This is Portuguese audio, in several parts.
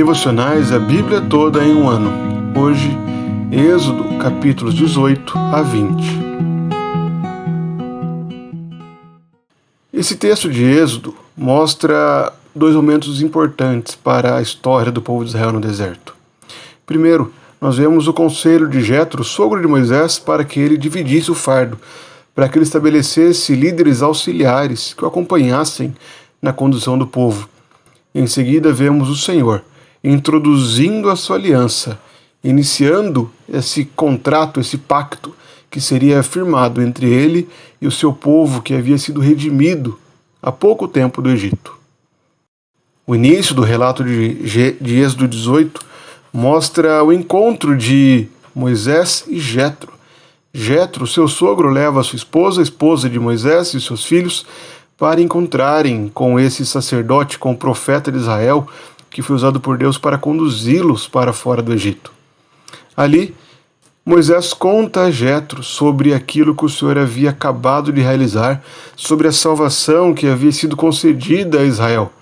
Devocionais, a Bíblia toda em um ano. Hoje, Êxodo, capítulos 18 a 20. Esse texto de Êxodo mostra dois momentos importantes para a história do povo de Israel no deserto. Primeiro, nós vemos o conselho de Jetro, sogro de Moisés, para que ele dividisse o fardo, para que ele estabelecesse líderes auxiliares que o acompanhassem na condução do povo. Em seguida, vemos o Senhor introduzindo a sua aliança, iniciando esse contrato, esse pacto que seria firmado entre ele e o seu povo que havia sido redimido há pouco tempo do Egito. O início do relato de Êxodo 18 mostra o encontro de Moisés e Jetro. Jetro, seu sogro, leva a sua esposa, a esposa de Moisés e seus filhos, para encontrarem com esse sacerdote, com o profeta de Israel, que foi usado por Deus para conduzi-los para fora do Egito. Ali, Moisés conta a Jetro sobre aquilo que o Senhor havia acabado de realizar, sobre a salvação que havia sido concedida a Israel.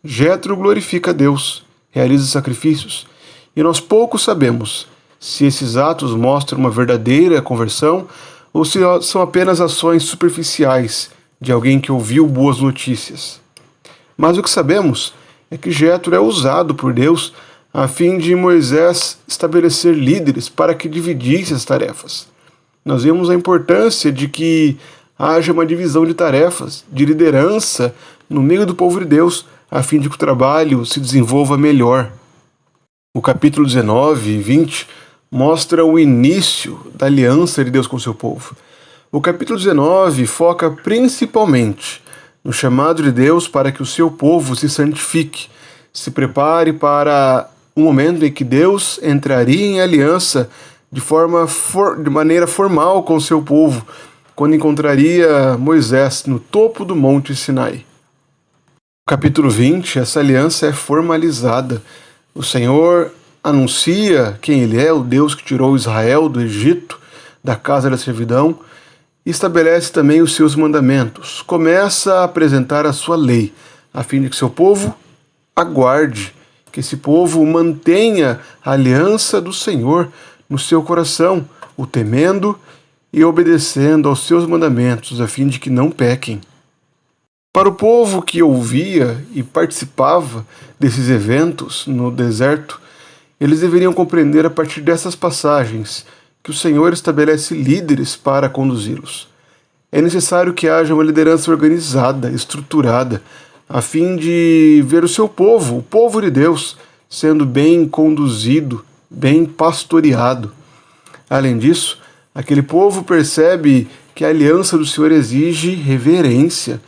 Jetro glorifica a Deus, realiza sacrifícios, e nós pouco sabemos se esses atos mostram uma verdadeira conversão ou se são apenas ações superficiais de alguém que ouviu boas notícias. Mas o que sabemos é que Jetro é usado por Deus a fim de Moisés estabelecer líderes para que dividisse as tarefas. Nós vemos a importância de que haja uma divisão de tarefas, de liderança no meio do povo de Deus, a fim de que o trabalho se desenvolva melhor. O capítulo 19 e 20 mostra o início da aliança de Deus com o seu povo. O capítulo 19 foca principalmente no chamado de Deus para que o seu povo se santifique, se prepare para um momento em que Deus entraria em aliança de maneira formal com o seu povo, quando encontraria Moisés no topo do Monte Sinai. No capítulo 20, essa aliança é formalizada. O Senhor anuncia quem Ele é, o Deus que tirou Israel do Egito, da casa da servidão, e estabelece também os seus mandamentos. Começa a apresentar a sua lei, a fim de que seu povo aguarde, que esse povo mantenha a aliança do Senhor no seu coração, o temendo e obedecendo aos seus mandamentos, a fim de que não pequem. Para o povo que ouvia e participava desses eventos no deserto, eles deveriam compreender a partir dessas passagens que o Senhor estabelece líderes para conduzi-los. É necessário que haja uma liderança organizada, estruturada, a fim de ver o seu povo, o povo de Deus, sendo bem conduzido, bem pastoreado. Além disso, aquele povo percebe que a aliança do Senhor exige reverência.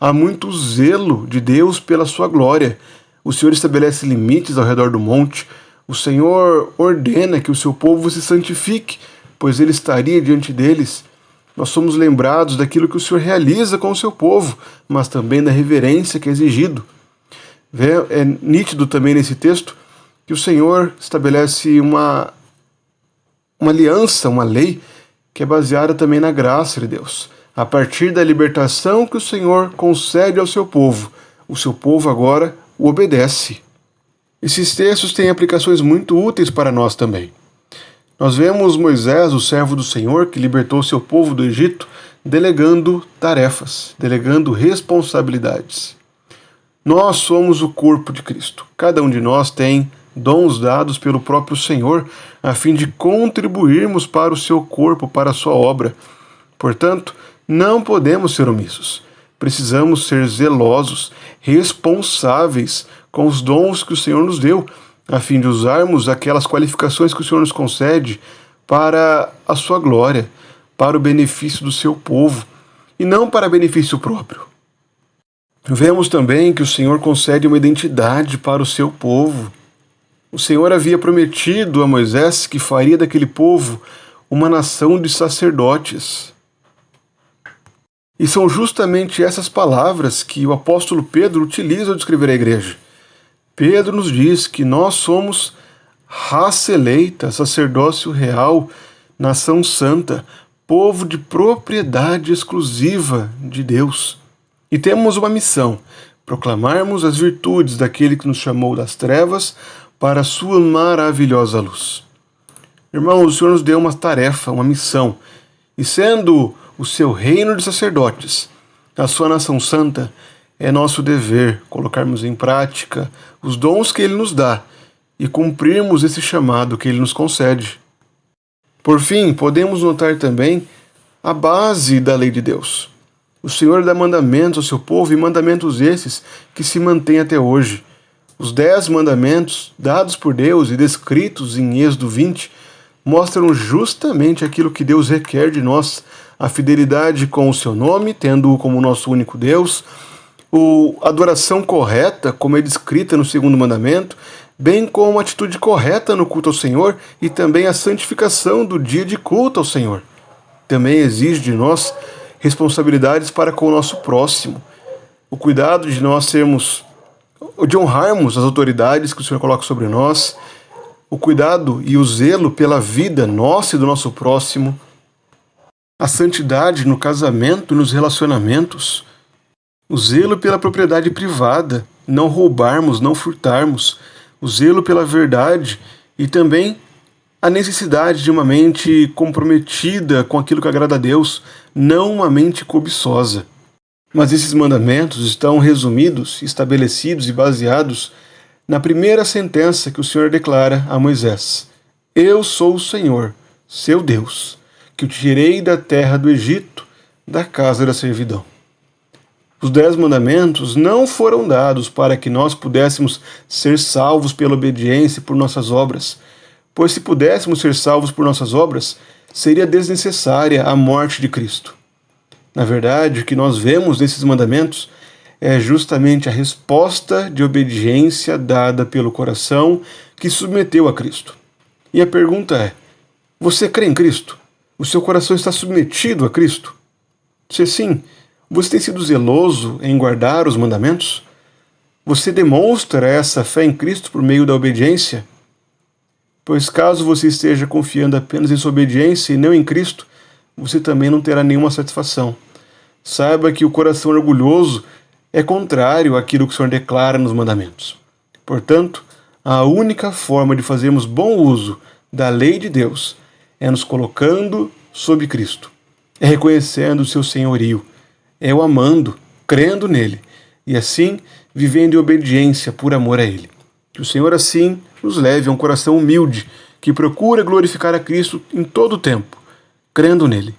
Há muito zelo de Deus pela sua glória. O Senhor estabelece limites ao redor do monte. O Senhor ordena que o seu povo se santifique, pois ele estaria diante deles. Nós somos lembrados daquilo que o Senhor realiza com o seu povo, mas também da reverência que é exigido. É nítido também nesse texto que o Senhor estabelece uma aliança, uma lei, que é baseada também na graça de Deus. A partir da libertação que o Senhor concede ao seu povo, o seu povo agora o obedece. Esses textos têm aplicações muito úteis para nós também. Nós vemos Moisés, o servo do Senhor, que libertou seu povo do Egito, delegando tarefas, delegando responsabilidades. Nós somos o corpo de Cristo. Cada um de nós tem dons dados pelo próprio Senhor, a fim de contribuirmos para o seu corpo, para a sua obra. Portanto, não podemos ser omissos. Precisamos ser zelosos, responsáveis com os dons que o Senhor nos deu, a fim de usarmos aquelas qualificações que o Senhor nos concede para a sua glória, para o benefício do seu povo, e não para benefício próprio. Vemos também que o Senhor concede uma identidade para o seu povo. O Senhor havia prometido a Moisés que faria daquele povo uma nação de sacerdotes. E são justamente essas palavras que o apóstolo Pedro utiliza ao descrever a igreja. Pedro nos diz que nós somos raça eleita, sacerdócio real, nação santa, povo de propriedade exclusiva de Deus. E temos uma missão: proclamarmos as virtudes daquele que nos chamou das trevas para a sua maravilhosa luz. Irmãos, o Senhor nos deu uma tarefa, uma missão, e sendo o seu reino de sacerdotes, a sua nação santa, é nosso dever colocarmos em prática os dons que Ele nos dá e cumprirmos esse chamado que Ele nos concede. Por fim, podemos notar também a base da lei de Deus. O Senhor dá mandamentos ao seu povo, e mandamentos esses que se mantêm até hoje. Os 10 mandamentos dados por Deus e descritos em Êxodo 20 mostram justamente aquilo que Deus requer de nós: a fidelidade com o seu nome, tendo-o como nosso único Deus, a adoração correta, como é descrita no 2º mandamento, bem como a atitude correta no culto ao Senhor e também a santificação do dia de culto ao Senhor. Também exige de nós responsabilidades para com o nosso próximo, o cuidado de nós de honrarmos as autoridades que o Senhor coloca sobre nós, o cuidado e o zelo pela vida nossa e do nosso próximo, a santidade no casamento e nos relacionamentos, o zelo pela propriedade privada, não roubarmos, não furtarmos, o zelo pela verdade e também a necessidade de uma mente comprometida com aquilo que agrada a Deus, não uma mente cobiçosa. Mas esses mandamentos estão resumidos, estabelecidos e baseados na primeira sentença que o Senhor declara a Moisés: Eu sou o Senhor, seu Deus, que o tirei da terra do Egito, da casa da servidão. Os 10 mandamentos não foram dados para que nós pudéssemos ser salvos pela obediência e por nossas obras, pois se pudéssemos ser salvos por nossas obras, seria desnecessária a morte de Cristo. Na verdade, o que nós vemos nesses mandamentos é justamente a resposta de obediência dada pelo coração que se submeteu a Cristo. E a pergunta é: você crê em Cristo? O seu coração está submetido a Cristo? Se sim, você tem sido zeloso em guardar os mandamentos? Você demonstra essa fé em Cristo por meio da obediência? Pois caso você esteja confiando apenas em sua obediência e não em Cristo, você também não terá nenhuma satisfação. Saiba que o coração orgulhoso é contrário àquilo que o Senhor declara nos mandamentos. Portanto, a única forma de fazermos bom uso da lei de Deus é nos colocando sob Cristo, é reconhecendo o seu senhorio, é o amando, crendo nele, e assim vivendo em obediência por amor a ele. Que o Senhor assim nos leve a um coração humilde, que procura glorificar a Cristo em todo o tempo, crendo nele